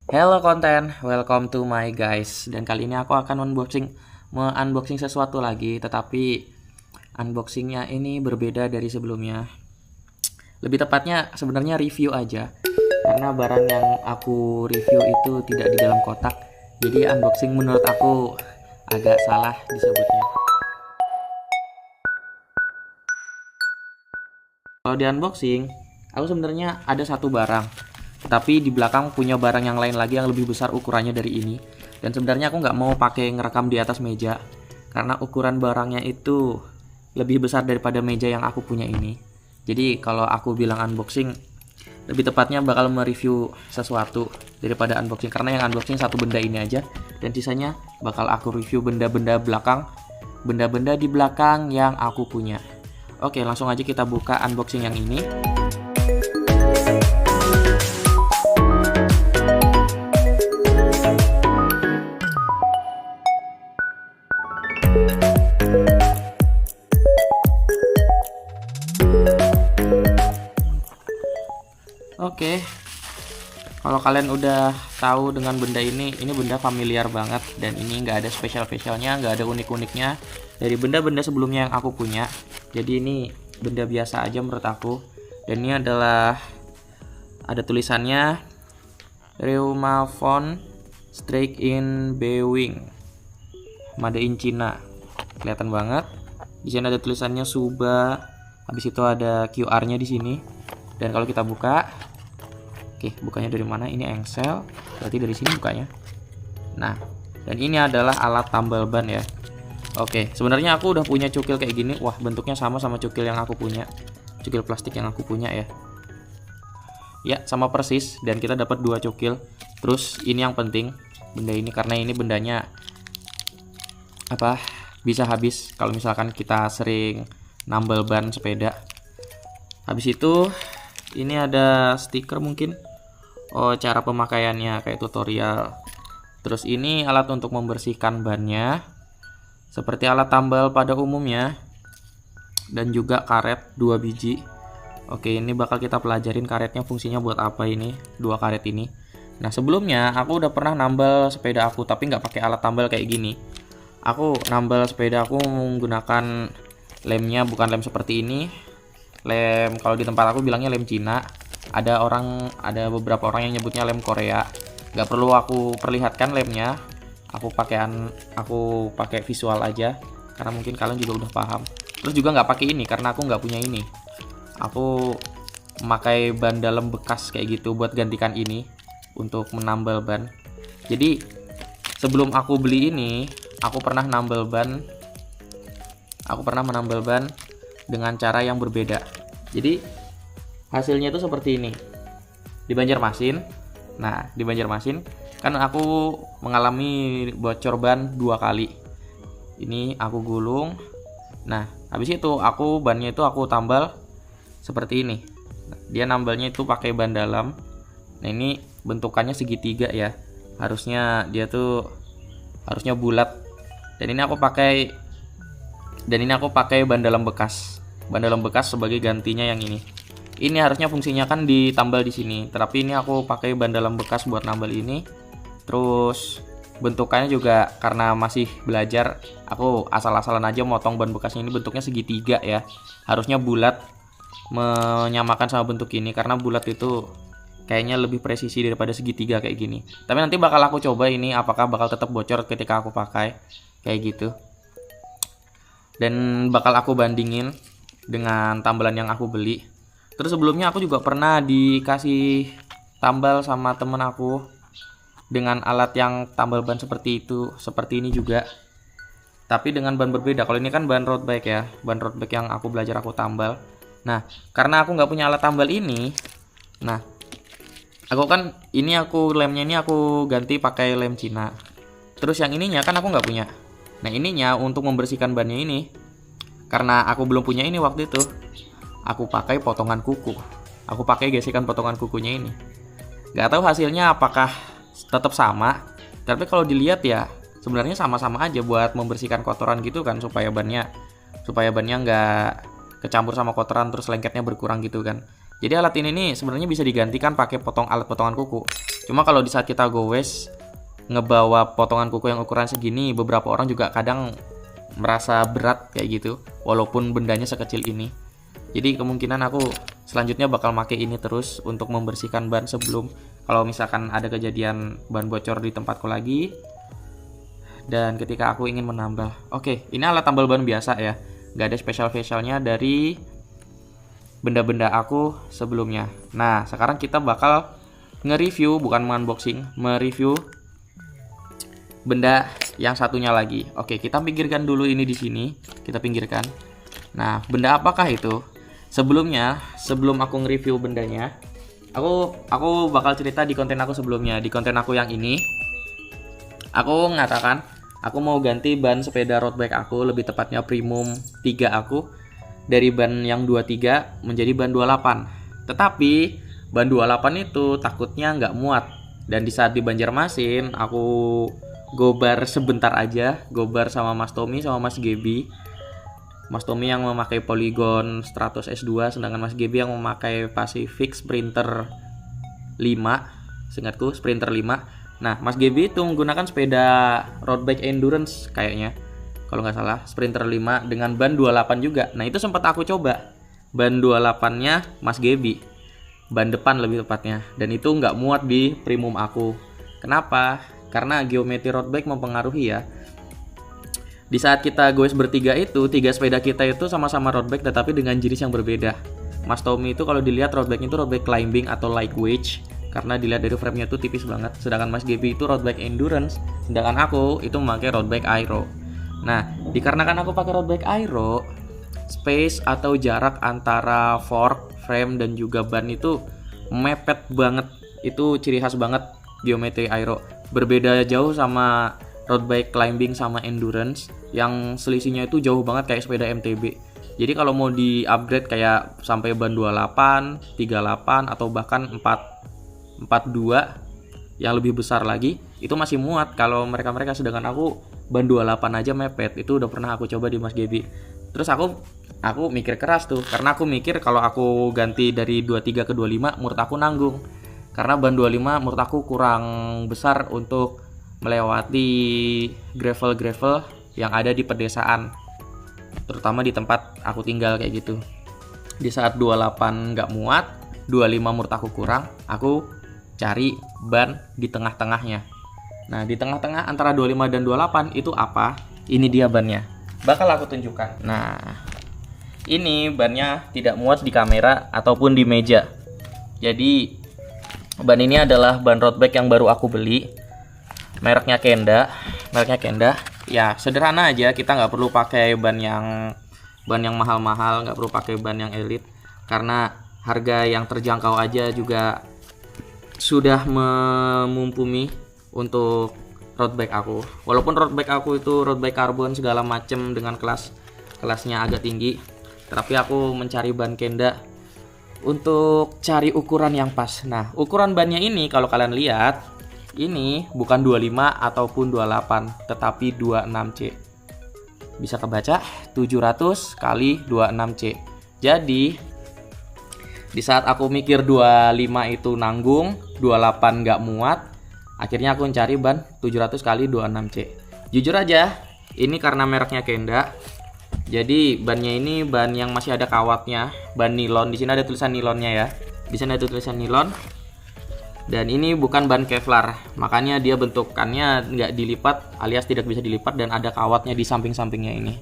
Hello konten, welcome to my guys. Dan kali ini aku akan unboxing sesuatu lagi, tetapi unboxingnya ini berbeda dari sebelumnya. Lebih tepatnya sebenarnya review aja, karena barang yang aku review itu tidak di dalam kotak. Jadi unboxing menurut aku agak salah disebutnya. Kalau di unboxing, aku sebenarnya ada satu barang, tapi di belakang punya barang yang lain lagi yang lebih besar ukurannya dari ini. Dan sebenarnya aku nggak mau pakai ngerekam di atas meja, karena ukuran barangnya itu lebih besar daripada meja yang aku punya ini. Jadi kalau aku bilang unboxing, lebih tepatnya bakal mereview sesuatu daripada unboxing, karena yang unboxing satu benda ini aja, dan sisanya bakal aku review benda-benda di belakang yang aku punya. Oke, langsung aja kita buka unboxing yang ini. Oke, kalau kalian udah tahu dengan benda ini benda familiar banget, dan ini nggak ada spesial-spesialnya, nggak ada unik-uniknya dari benda-benda sebelumnya yang aku punya. Jadi ini benda biasa aja menurut aku. Dan ini adalah, ada tulisannya Reumaphone Strike in Bewing, made in China. Kelihatan banget. Di sini ada tulisannya Suba. Habis itu ada QR-nya di sini. Dan kalau kita buka, oke, bukanya dari mana? Ini engsel, berarti dari sini bukanya. Nah, dan ini adalah alat tambal ban ya. Oke, sebenarnya aku udah punya cukil kayak gini. Wah, bentuknya sama cukil yang aku punya. Cukil plastik yang aku punya ya. Ya, sama persis, dan kita dapat dua cukil. Terus ini yang penting, benda ini, karena ini bendanya bisa habis kalau misalkan kita sering nambal ban sepeda. Habis itu ini ada stiker mungkin. Oh, cara pemakaiannya kayak tutorial. Terus ini alat untuk membersihkan bannya, seperti alat tambal pada umumnya, dan juga karet 2 biji. Oke, ini bakal kita pelajarin karetnya fungsinya buat apa, ini 2 karet ini. Nah, sebelumnya aku udah pernah nambal sepeda aku, tapi nggak pakai alat tambal kayak gini. Aku nambal sepeda aku menggunakan lemnya bukan lem seperti ini. Lem, kalau di tempat aku bilangnya lem Cina. Ada beberapa orang yang nyebutnya lem Korea. Nggak perlu aku perlihatkan lemnya. Aku pakai visual aja, karena mungkin kalian juga udah paham. Terus juga nggak pakai ini karena aku nggak punya ini. Aku memakai ban dalam bekas kayak gitu buat gantikan ini untuk menambal ban. Jadi sebelum aku beli ini, aku pernah menambal ban dengan cara yang berbeda. Jadi hasilnya itu seperti ini. Di Banjarmasin kan aku mengalami bocor ban 2 kali. Ini aku gulung. Nah, habis itu bannya itu aku tambal seperti ini. Dia nambalnya itu pakai ban dalam. Nah, ini bentukannya segitiga ya. Harusnya bulat. Dan ini aku pakai ban dalam bekas. Ban dalam bekas sebagai gantinya yang ini. Ini harusnya fungsinya kan ditambal di sini, tapi ini aku pakai ban dalam bekas buat nambal ini. Terus bentukannya juga karena masih belajar, aku asal-asalan aja motong ban bekasnya. Ini bentuknya segitiga ya. Harusnya bulat, menyamakan sama bentuk ini, karena bulat itu kayaknya lebih presisi daripada segitiga kayak gini. Tapi nanti bakal aku coba ini apakah bakal tetap bocor ketika aku pakai kayak gitu. Dan bakal aku bandingin dengan tambalan yang aku beli. Terus sebelumnya aku juga pernah dikasih tambal sama temen aku dengan alat yang tambal ban seperti ini juga, tapi dengan ban berbeda. Kalau ini kan ban road bike ya, ban road bike yang aku belajar aku tambal. Nah, karena aku nggak punya alat tambal ini, nah lemnya ini aku ganti pakai lem Cina. Terus yang ininya kan aku nggak punya. Nah, ininya untuk membersihkan bannya ini, karena aku belum punya ini waktu itu, aku pakai potongan kuku. Aku pakai gesekan potongan kukunya ini. Gak tahu hasilnya apakah tetap sama, tapi kalau dilihat ya sebenarnya sama-sama aja buat membersihkan kotoran gitu kan, supaya bannya nggak kecampur sama kotoran terus lengketnya berkurang gitu kan. Jadi alat ini nih sebenarnya bisa digantikan pakai alat potongan kuku. Cuma kalau di saat kita goes ngebawa potongan kuku yang ukuran segini, beberapa orang juga kadang merasa berat kayak gitu, walaupun bendanya sekecil ini. Jadi kemungkinan aku selanjutnya bakal pakai ini terus untuk membersihkan ban sebelum kalau misalkan ada kejadian ban bocor di tempatku lagi. Dan ketika aku ingin menambal, oke, ini alat tambal ban biasa ya, nggak ada spesial-spesialnya dari benda-benda aku sebelumnya. Nah, sekarang kita bakal nge-review, bukan unboxing, mereview benda yang satunya lagi. Oke, kita pinggirkan dulu ini di sini. Kita pinggirkan. Nah, benda apakah itu? Sebelumnya, sebelum aku nge-review bendanya, aku bakal cerita di konten aku sebelumnya. Di konten aku yang ini, aku mengatakan aku mau ganti ban sepeda road bike aku, lebih tepatnya Primum 3 aku, dari ban yang 23 menjadi ban 28. Tetapi ban 28 itu takutnya nggak muat. Dan di saat di Banjarmasin aku gobar sebentar aja, gobar sama Mas Tommy sama Mas Gebi. Mas Tommy yang memakai Polygon Stratos S2, sedangkan Mas Gebi yang memakai Pacific Sprinter 5. Seingatku Sprinter 5. Nah, Mas Gebi itu menggunakan sepeda road bike endurance kayaknya, kalau nggak salah, Sprinter 5 dengan ban 28 juga. Nah, itu sempat aku coba ban 28-nya Mas Gebi, ban depan lebih tepatnya, dan itu nggak muat di Primum aku. Kenapa? Karena geometri road bike mempengaruhi ya. Di saat kita goes bertiga itu, 3 sepeda kita itu sama-sama road bike tetapi dengan jenis yang berbeda. Mas Tommy itu kalau dilihat road bike itu road bike climbing atau lightweight, karena dilihat dari frame-nya itu tipis banget. Sedangkan Mas Gebi itu road bike endurance, sedangkan aku itu memakai road bike aero. Nah, dikarenakan aku pakai road bike aero, space atau jarak antara fork, frame, dan juga ban itu mepet banget. Itu ciri khas banget geometri aero. Berbeda jauh sama road bike climbing sama endurance, yang selisihnya itu jauh banget kayak sepeda MTB. Jadi kalau mau di-upgrade kayak sampai ban 28, 38, atau bahkan 42 yang lebih besar lagi, itu masih muat kalau mereka-mereka, sedangkan aku ban 28 aja mepet. Itu udah pernah aku coba di Mas Gebi. Terus aku mikir keras tuh, karena aku mikir kalau aku ganti dari 23 ke 25 menurut aku nanggung. Karena ban 25 menurut aku kurang besar untuk melewati gravel-gravel yang ada di pedesaan, terutama di tempat aku tinggal kayak gitu. Di saat 28 nggak muat, 25 menurut aku kurang, aku cari ban di tengah-tengahnya. Nah, di tengah-tengah antara 25 dan 28 itu apa? Ini dia bannya. Bakal aku tunjukkan. Nah, ini bannya tidak muat di kamera ataupun di meja. Jadi, ban ini adalah ban road bike yang baru aku beli. Mereknya Kenda. Ya, sederhana aja. Kita nggak perlu pakai ban yang mahal-mahal, nggak perlu pakai ban yang elit. Karena harga yang terjangkau aja juga sudah memumpuni untuk road bike aku. Walaupun road bike aku itu road bike karbon segala macem dengan kelasnya agak tinggi, tapi aku mencari ban Kenda untuk cari ukuran yang pas. Nah, ukuran bannya ini kalau kalian lihat, ini bukan 25 ataupun 28, tetapi 26C. Bisa kebaca 700 kali 26C. Jadi di saat aku mikir 25 itu nanggung, 28 nggak muat, akhirnya aku mencari ban 700 kali 26C. Jujur aja, ini karena mereknya Kenda. Jadi bannya ini ban yang masih ada kawatnya, ban nilon. Di sini ada tulisan nilonnya ya. Di sini ada tulisan nilon. Dan ini bukan ban Kevlar, makanya dia bentukannya nggak dilipat alias tidak bisa dilipat dan ada kawatnya di samping-sampingnya ini.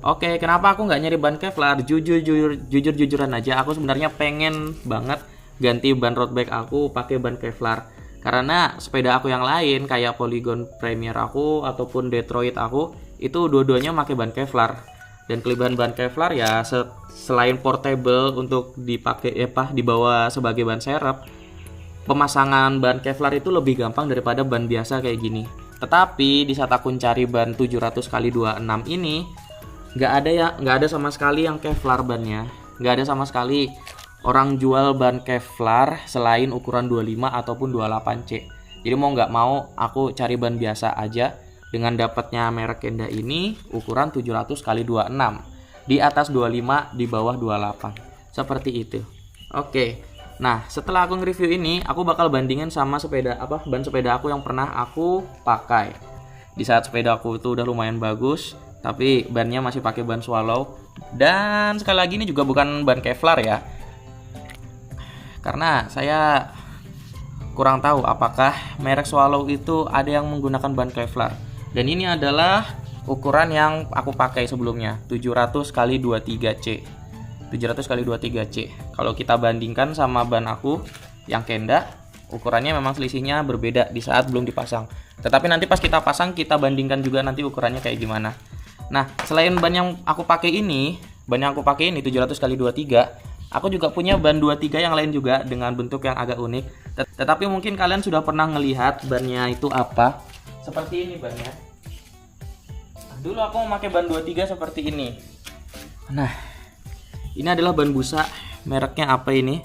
Oke, kenapa aku nggak nyari ban Kevlar? Jujuran aja, aku sebenarnya pengen banget ganti ban road bike aku pakai ban Kevlar. Karena sepeda aku yang lain kayak Polygon Premier aku ataupun Detroit aku itu dua-duanya pakai ban Kevlar. Dan kelebihan ban Kevlar ya selain portable untuk dipakai dibawa sebagai ban serep, pemasangan ban Kevlar itu lebih gampang daripada ban biasa kayak gini. Tetapi di saat aku cari ban 700 kali 26 ini nggak ada sama sekali yang Kevlar bannya. Nggak ada sama sekali orang jual ban Kevlar selain ukuran 25 ataupun 28C. Jadi mau nggak mau aku cari ban biasa aja dengan dapatnya merek Kenda ini ukuran 700 kali 26. Di atas 25, di bawah 28. Seperti itu. Oke. Nah, setelah aku nge-review ini, aku bakal bandingin sama ban sepeda aku yang pernah aku pakai. Di saat sepeda aku itu udah lumayan bagus, tapi bannya masih pakai ban Swallow. Dan sekali lagi ini juga bukan ban Kevlar ya. Karena saya kurang tahu apakah merek Swallow itu ada yang menggunakan ban Kevlar. Dan ini adalah ukuran yang aku pakai sebelumnya, 700x23C. 700x23C. Kalau kita bandingkan sama ban aku yang Kenda, ukurannya memang selisihnya berbeda di saat belum dipasang. Tetapi nanti pas kita pasang, kita bandingkan juga nanti ukurannya kayak gimana. Nah, selain ban yang aku pakai ini, 700x23, aku juga punya ban 23 yang lain juga dengan bentuk yang agak unik. Tetapi mungkin kalian sudah pernah ngelihat bannya itu apa. Seperti ini bannya. Nah, dulu aku memakai ban 23 seperti ini. Nah, ini adalah ban busa, mereknya apa ini?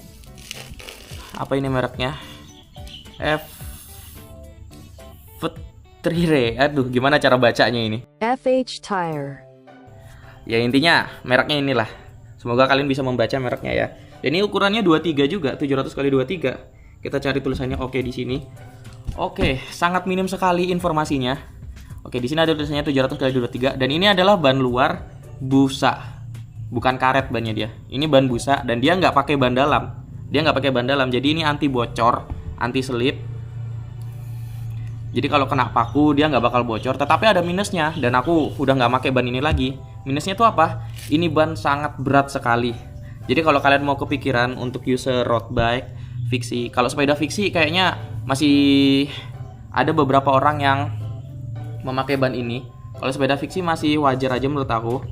Apa ini mereknya? F3R. Aduh, gimana cara bacanya ini? FH Tire. Ya intinya mereknya inilah. Semoga kalian bisa membaca mereknya ya. Dan ini ukurannya 23 juga, 700x23. Kita cari tulisannya oke di sini. Oke, sangat minim sekali informasinya. Oke, di sini ada tulisannya 700x23 dan ini adalah ban luar busa. Bukan karet bannya dia. Ini ban busa dan dia nggak pakai ban dalam. Jadi ini anti bocor, anti selip. Jadi kalau kena paku dia nggak bakal bocor. Tetapi ada minusnya dan aku udah nggak pakai ban ini lagi. Minusnya tuh apa? Ini ban sangat berat sekali. Jadi kalau kalian mau kepikiran untuk user road bike, fiksi. Kalau sepeda fiksi kayaknya masih ada beberapa orang yang memakai ban ini. Kalau sepeda fiksi masih wajar aja menurut aku.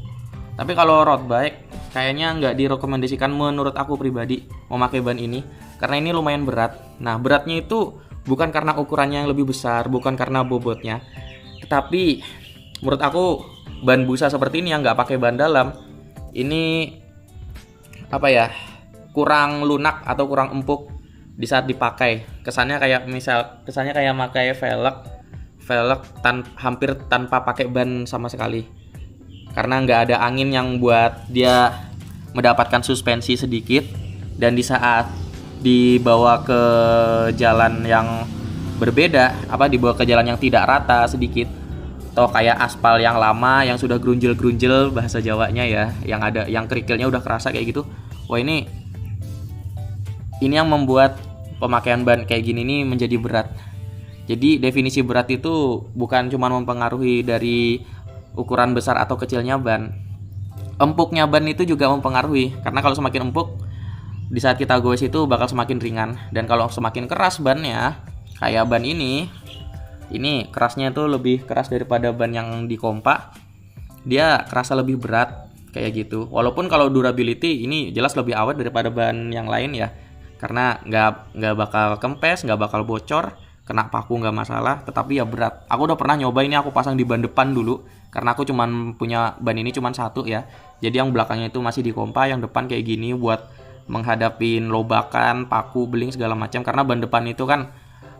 Tapi kalau road bike kayaknya nggak direkomendasikan menurut aku pribadi memakai ban ini karena ini lumayan berat. Nah, beratnya itu bukan karena ukurannya yang lebih besar, bukan karena bobotnya, tetapi menurut aku ban busa seperti ini yang nggak pakai ban dalam ini apa ya, kurang lunak atau kurang empuk di saat dipakai. Kesannya kayak pakai velg hampir tanpa pakai ban sama sekali. Karena nggak ada angin yang buat dia mendapatkan suspensi sedikit, dan di saat dibawa ke jalan yang berbeda, dibawa ke jalan yang tidak rata sedikit, atau kayak aspal yang lama yang sudah grunjel bahasa Jawanya ya, yang kerikilnya udah kerasa kayak gitu. Wah, ini yang membuat pemakaian ban kayak gini nih menjadi berat. Jadi definisi berat itu bukan cuma mempengaruhi dari ukuran besar atau kecilnya ban. Empuknya ban itu juga mempengaruhi, karena kalau semakin empuk di saat kita goes itu bakal semakin ringan, dan kalau semakin keras bannya kayak ban ini kerasnya itu lebih keras daripada ban yang di kompa, dia kerasa lebih berat kayak gitu. Walaupun kalau durability ini jelas lebih awet daripada ban yang lain ya, karena nggak bakal kempes, nggak bakal bocor, kena paku nggak masalah, tetapi ya berat. Aku udah pernah nyoba ini, aku pasang di ban depan dulu karena aku cuman punya ban ini cuman satu ya. Jadi yang belakangnya itu masih di kompa, yang depan kayak gini buat menghadapin lobakan, paku, beling segala macam, karena ban depan itu kan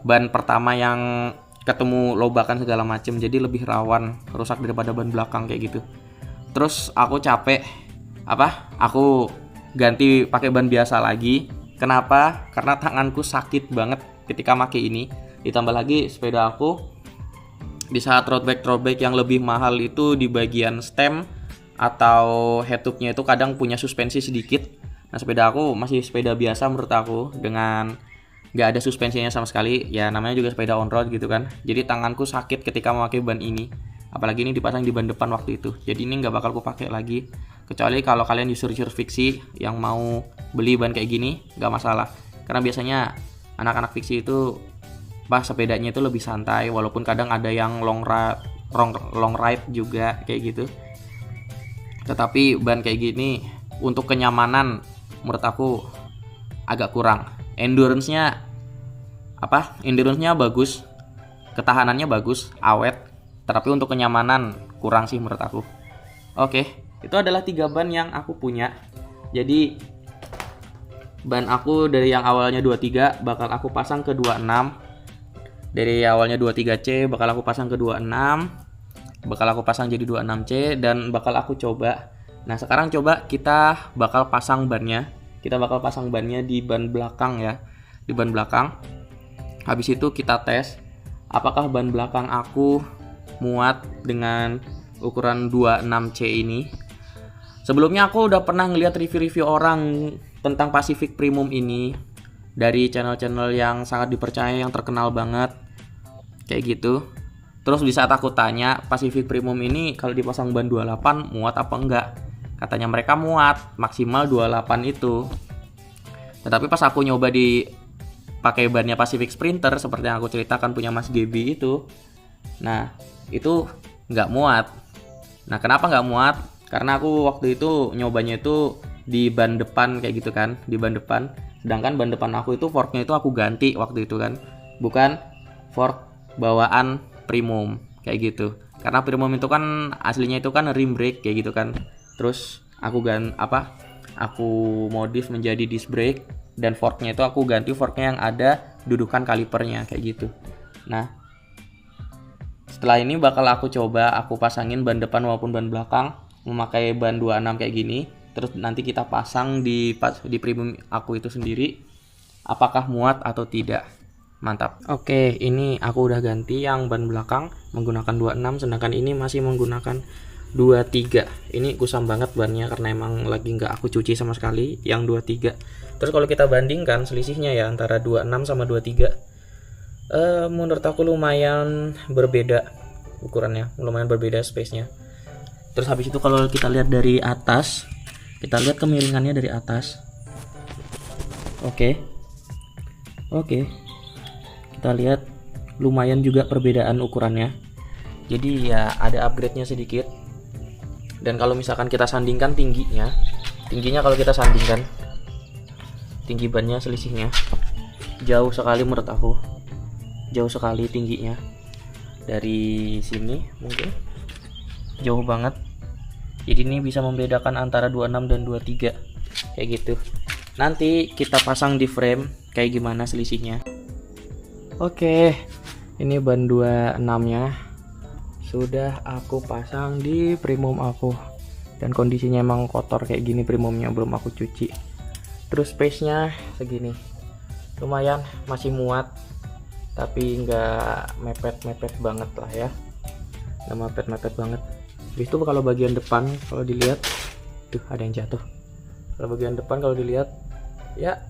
ban pertama yang ketemu lobakan segala macam, jadi lebih rawan rusak daripada ban belakang kayak gitu. Terus aku capek aku ganti pakai ban biasa lagi. Kenapa? Karena tanganku sakit banget ketika pakai ini. Ditambah lagi sepeda aku di saat road bike yang lebih mahal itu di bagian stem atau head-tube-nya itu kadang punya suspensi sedikit. Nah, sepeda aku masih sepeda biasa menurut aku, dengan nggak ada suspensinya sama sekali. Ya namanya juga sepeda on road gitu kan. Jadi tanganku sakit ketika memakai ban ini. Apalagi ini dipasang di ban depan waktu itu. Jadi ini nggak bakal aku pakai lagi. Kecuali kalau kalian user fiksi yang mau beli ban kayak gini, nggak masalah. Karena biasanya anak-anak fiksi itu sepedanya itu lebih santai, walaupun kadang ada yang long ride juga kayak gitu. Tetapi ban kayak gini untuk kenyamanan menurut aku agak kurang. Endurance-nya bagus, ketahanannya bagus, awet, tetapi untuk kenyamanan kurang sih menurut aku. Oke, itu adalah 3 ban yang aku punya. Jadi ban aku dari yang awalnya 23 bakal aku pasang ke 26. Dari awalnya 23C bakal aku pasang ke 26, bakal aku pasang jadi 26C, dan bakal aku coba. Nah, sekarang coba kita bakal pasang bannya. kita bakal pasang bannya di ban belakang ya, di ban belakang. Habis itu kita tes apakah ban belakang aku muat dengan ukuran 26C ini. Sebelumnya aku udah pernah ngeliat review-review orang tentang Pacific Premium ini dari channel-channel yang sangat dipercaya, yang terkenal banget kayak gitu. Terus di saat aku tanya Pacific Premium ini kalau dipasang ban 28 muat apa enggak, katanya mereka muat, maksimal 28 itu. Tetapi pas aku nyoba di pakai bannya Pacific Sprinter seperti yang aku ceritakan punya Mas Gebi itu, nah itu nggak muat. Nah kenapa nggak muat? Karena aku waktu itu nyobanya itu di ban depan kayak gitu kan, di ban depan. Sedangkan ban depan aku itu forknya itu aku ganti waktu itu kan, bukan fork bawaan Premium kayak gitu. Karena Premium itu kan aslinya itu kan rim brake kayak gitu kan. Terus aku aku modif menjadi disc brake, dan forknya itu aku ganti forknya yang ada dudukan kalipernya kayak gitu. Nah, setelah ini bakal aku coba aku pasangin ban depan maupun ban belakang memakai ban 26 kayak gini. Terus nanti kita pasang di Premium aku itu sendiri, apakah muat atau tidak. Mantap. Oke, ini aku udah ganti yang ban belakang menggunakan 26, sedangkan ini masih menggunakan 23. Ini kusam banget bannya karena emang lagi nggak aku cuci sama sekali yang 23. Terus kalau kita bandingkan selisihnya ya antara 26 sama 23, menurut aku lumayan berbeda ukurannya, lumayan berbeda space-nya. Terus habis itu kalau kita lihat dari atas, kita lihat kemiringannya dari atas. Oke. Kita lihat lumayan juga perbedaan ukurannya. Jadi ya ada upgrade-nya sedikit. Dan kalau misalkan kita sandingkan tingginya kalau kita sandingkan tinggi bannya, selisihnya jauh sekali menurut aku. Jauh sekali tingginya. Dari sini mungkin jauh banget. Jadi ini bisa membedakan antara 26 dan 23 kayak gitu. Nanti kita pasang di frame kayak gimana selisihnya. Oke, ini ban 26-nya sudah aku pasang di Premium aku, dan kondisinya emang kotor kayak gini, Premiumnya belum aku cuci. Terus space-nya segini, lumayan masih muat, tapi nggak mepet-mepet banget lah ya, nggak mepet-mepet banget. Habis itu kalau bagian depan kalau dilihat, tuh ada yang jatuh. Kalau bagian depan kalau dilihat, ya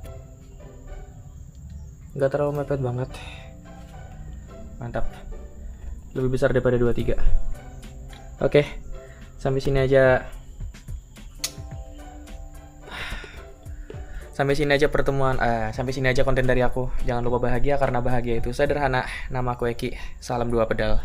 nggak terlalu mepet banget. Mantap, lebih besar daripada 23. Oke, sampai sini aja sampai sini aja konten dari aku. Jangan lupa bahagia karena bahagia itu sederhana. Nama aku Eki, salam 2 pedal.